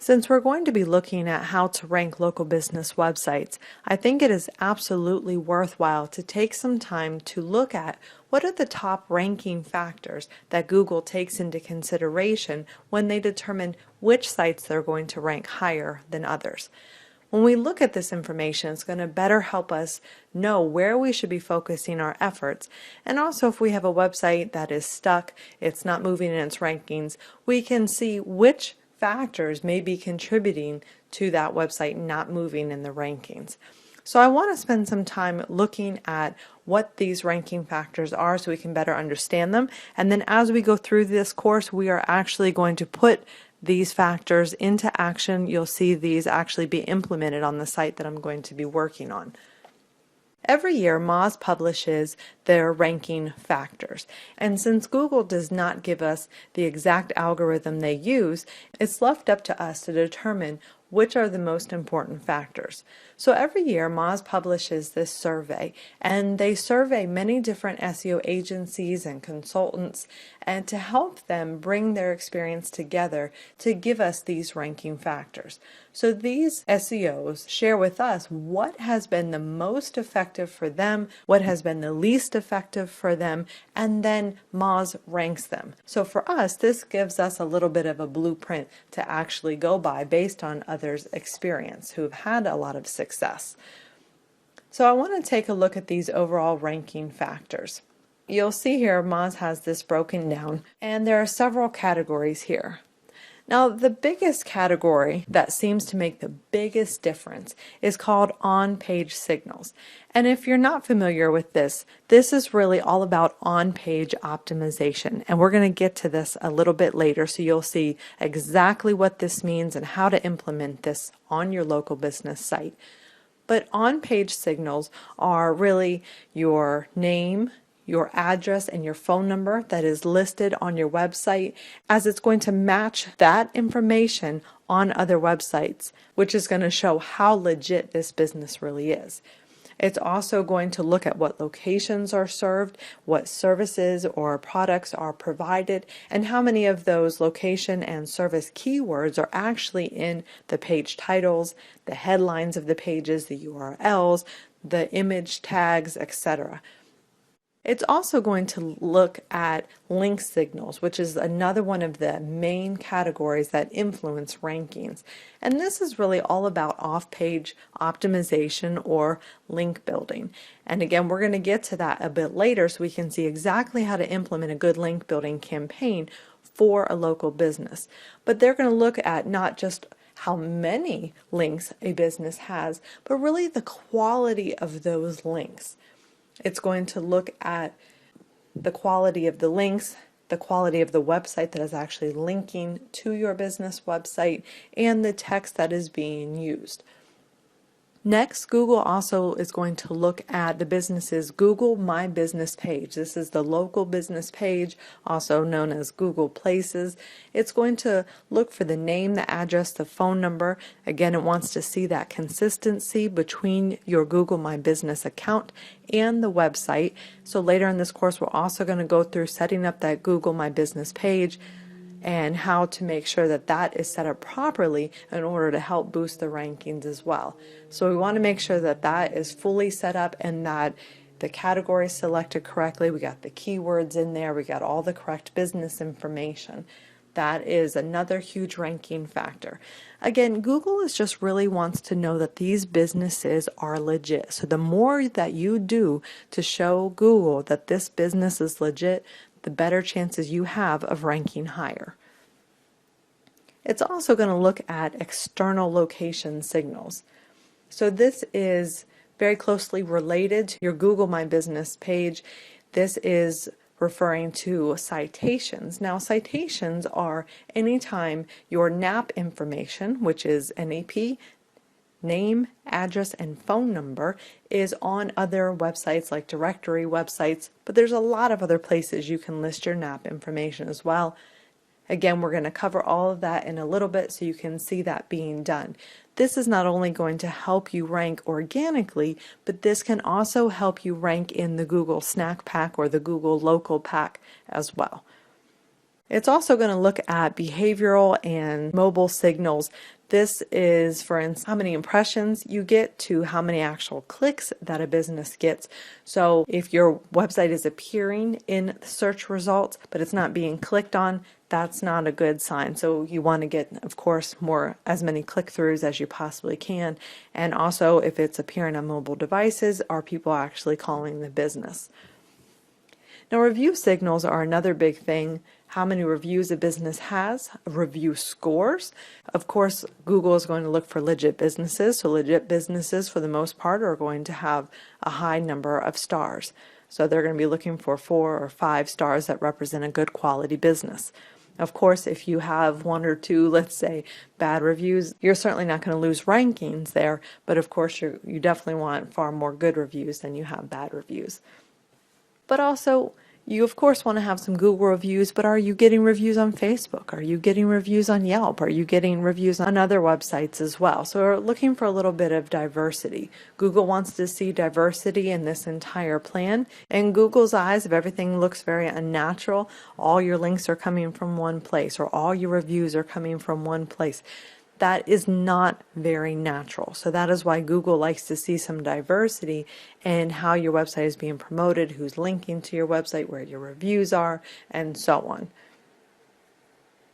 Since we're going to be looking at how to rank local business websites, I think it is absolutely worthwhile to take some time to look at what are the top ranking factors that Google takes into consideration when they determine which sites they're going to rank higher than others. When we look at this information, it's going to better help us know where we should be focusing our efforts. And also, if we have a website that is stuck, it's not moving in its rankings, we can see which factors may be contributing to that website not moving in the rankings. So I want to spend some time looking at what these ranking factors are so we can better understand them. And then as we go through this course, we are actually going to put these factors into action. You'll see these actually be implemented on the site that I'm going to be working on. Every year, Moz publishes their ranking factors, and since Google does not give us the exact algorithm they use, it's left up to us to determine which are the most important factors. So every year, Moz publishes this survey, and they survey many different SEO agencies and consultants, and to help them bring their experience together to give us these ranking factors. So these SEOs share with us what has been the most effective for them, what has been the least effective for them, and then Moz ranks them. So for us, this gives us a little bit of a blueprint to actually go by based on others' experience who have had a lot of success. So I want to take a look at these overall ranking factors. You'll see here Moz has this broken down, and there are several categories here. Now, the biggest category that seems to make the biggest difference is called on-page signals. And if you're not familiar with this, this is really all about on-page optimization. And we're going to get to this a little bit later, so you'll see exactly what this means and how to implement this on your local business site. But on-page signals are really your name, your address, and your phone number that is listed on your website, as it's going to match that information on other websites, which is going to show how legit this business really is. It's also going to look at what locations are served, what services or products are provided, and how many of those location and service keywords are actually in the page titles, the headlines of the pages, the URLs, the image tags, etc. It's also going to look at link signals, which is another one of the main categories that influence rankings. And this is really all about off-page optimization or link building. And again, we're going to get to that a bit later so we can see exactly how to implement a good link building campaign for a local business. But they're going to look at not just how many links a business has, but really the quality of those links. It's going to look at the quality of the links, the quality of the website that is actually linking to your business website, and the text that is being used. Next, Google also is going to look at the business's Google My Business page. This is the local business page, also known as Google Places. It's going to look for the name, the address, the phone number. Again, it wants to see that consistency between your Google My Business account and the website. So later in this course, we're also going to go through setting up that Google My Business page and how to make sure that that is set up properly in order to help boost the rankings as well. So we want to make sure that that is fully set up and that the category is selected correctly. We got the keywords in there. We got all the correct business information. That is another huge ranking factor. Again, Google just really wants to know that these businesses are legit. So the more that you do to show Google that this business is legit, the better chances you have of ranking higher. It's also going to look at external location signals. So this is very closely related to your Google My Business page. This is referring to citations. Now, citations are anytime your NAP information, which is NAP, name, address, and phone number, is on other websites like directory websites, but there's a lot of other places you can list your NAP information as well. Again, we're going to cover all of that in a little bit so you can see that being done. This is not only going to help you rank organically, but this can also help you rank in the Google Snack Pack or the Google Local Pack as well. It's also going to look at behavioral and mobile signals. This is, for instance, how many impressions you get to how many actual clicks that a business gets. So if your website is appearing in the search results, but it's not being clicked on, that's not a good sign. So you want to get, of course, as many click-throughs as you possibly can. And also, if it's appearing on mobile devices, are people actually calling the business? Now, review signals are another big thing. How many reviews a business has, review scores. Of course, Google is going to look for legit businesses. So legit businesses, for the most part, are going to have a high number of stars. So they're going to be looking for 4 or 5 stars that represent a good quality business. Of course, if you have 1 or 2, let's say, bad reviews, you're certainly not going to lose rankings there. But of course, you definitely want far more good reviews than you have bad reviews. But also, you of course want to have some Google reviews, but are you getting reviews on Facebook? Are you getting reviews on Yelp? Are you getting reviews on other websites as well? So we're looking for a little bit of diversity. Google wants to see diversity in this entire plan. In Google's eyes, if everything looks very unnatural, all your links are coming from one place, or all your reviews are coming from one place, that is not very natural. So that is why Google likes to see some diversity in how your website is being promoted, who's linking to your website, where your reviews are, and so on.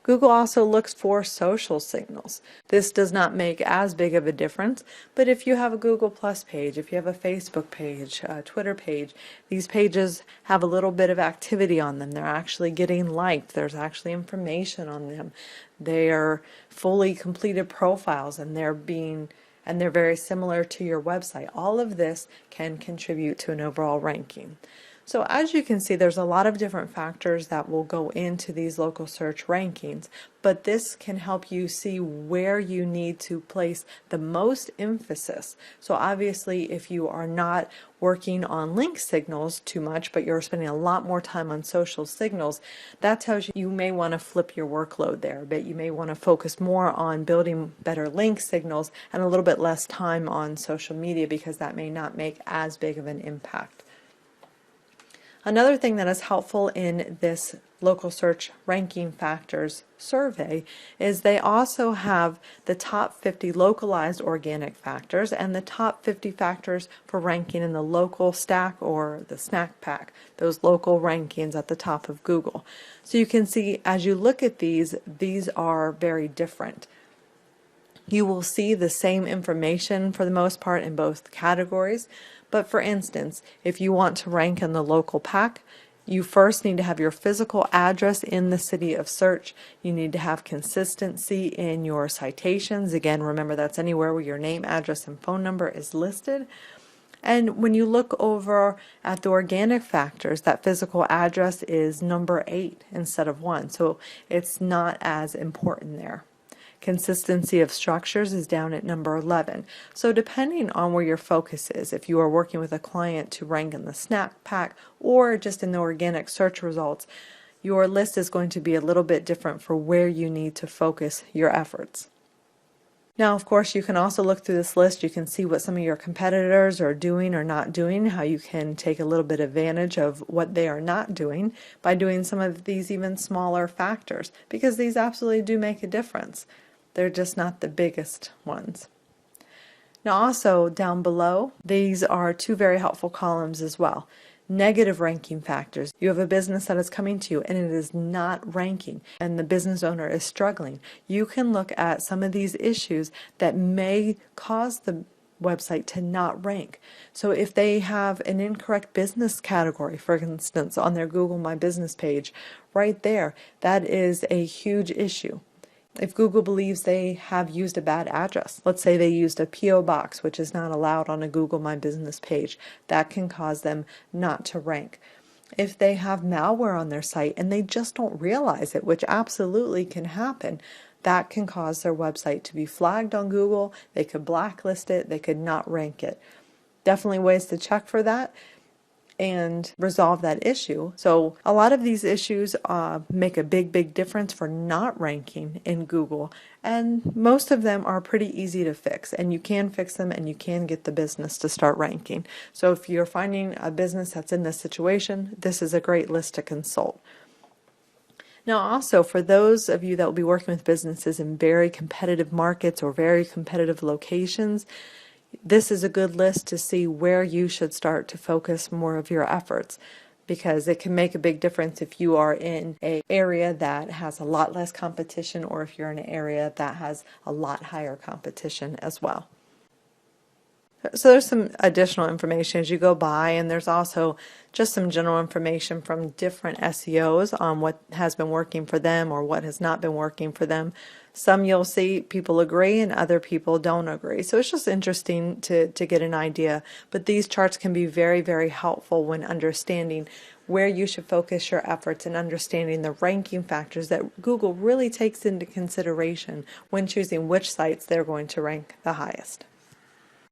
Google also looks for social signals. This does not make as big of a difference, but if you have a Google Plus page, if you have a Facebook page, a Twitter page, these pages have a little bit of activity on them. They're actually getting liked. There's actually information on them. They are fully completed profiles, and they're very similar to your website. All of this can contribute to an overall ranking. So as you can see, there's a lot of different factors that will go into these local search rankings, but this can help you see where you need to place the most emphasis. So obviously, if you are not working on link signals too much, but you're spending a lot more time on social signals, that tells you may want to flip your workload there a bit. You may want to focus more on building better link signals and a little bit less time on social media, because that may not make as big of an impact. Another thing that is helpful in this local search ranking factors survey is they also have the top 50 localized organic factors and the top 50 factors for ranking in the local stack or the snack pack, those local rankings at the top of Google. So you can see as you look at these are very different. You will see the same information for the most part in both categories. But for instance, if you want to rank in the local pack, you first need to have your physical address in the city of search. You need to have consistency in your citations. Again, remember that's anywhere where your name, address, and phone number is listed. And when you look over at the organic factors, that physical address is number 8 instead of 1. So it's not as important there. Consistency of structures is down at number 11. So depending on where your focus is, if you are working with a client to rank in the snack pack or just in the organic search results, your list is going to be a little bit different for where you need to focus your efforts. Now, of course, you can also look through this list. You can see what some of your competitors are doing or not doing, how you can take a little bit advantage of what they are not doing by doing some of these even smaller factors, because these absolutely do make a difference. They're just not the biggest ones. Now also down below, these are 2 very helpful columns as well. Negative ranking factors. You have a business that is coming to you and it is not ranking and the business owner is struggling. You can look at some of these issues that may cause the website to not rank. So if they have an incorrect business category, for instance, on their Google My Business page, right there, that is a huge issue. If Google believes they have used a bad address, let's say they used a P.O. box, which is not allowed on a Google My Business page, that can cause them not to rank. If they have malware on their site and they just don't realize it, which absolutely can happen, that can cause their website to be flagged on Google. They could blacklist it, they could not rank it. Definitely ways to check for that and resolve that issue. So a lot of these issues make a big difference for not ranking in Google, and most of them are pretty easy to fix, and you can fix them and you can get the business to start ranking. So if you're finding a business that's in this situation, this is a great list to consult. Now, also for those of you that will be working with businesses in very competitive markets or very competitive locations, this is a good list to see where you should start to focus more of your efforts, because it can make a big difference if you are in an area that has a lot less competition or if you're in an area that has a lot higher competition as well. So there's some additional information as you go by, and there's also just some general information from different SEOs on what has been working for them or what has not been working for them. Some you'll see people agree and other people don't agree. So it's just interesting to get an idea. But these charts can be very, very helpful when understanding where you should focus your efforts and understanding the ranking factors that Google really takes into consideration when choosing which sites they're going to rank the highest.